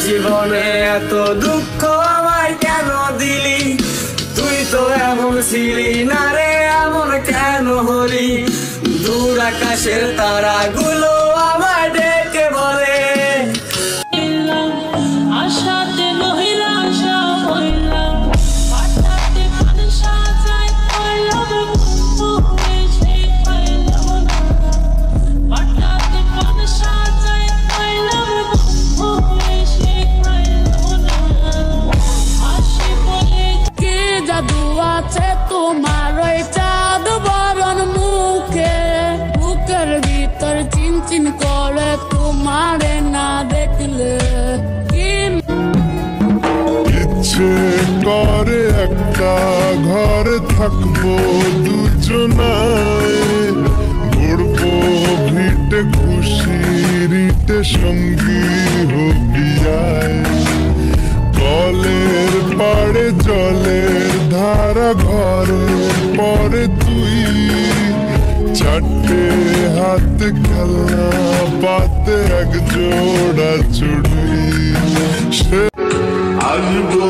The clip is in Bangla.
জীবনে এত দুঃখ আমায় কেন দিলি? তুই তো এমন ছিলি না রে, এমন কেন হলি? দূর আকাশের তারাগুলো আমায় ডেকে বলে তোমার ওই চাঁদ বরণ মুখে, বুকের ভিতর চিনচিন করে তোমারে না দেখলে। ইচ্ছে করে একটা ঘরে থাকবো দুজনায়, ঘুরবো ভিটে খুশিরিতে সঙ্গী হবিয়ায়। কলের পাড়ে জলের ধারা ঘরের পরে তুই, চারটে হাত খেলনা পাতে এক জোড়া চুড়ি। আসবো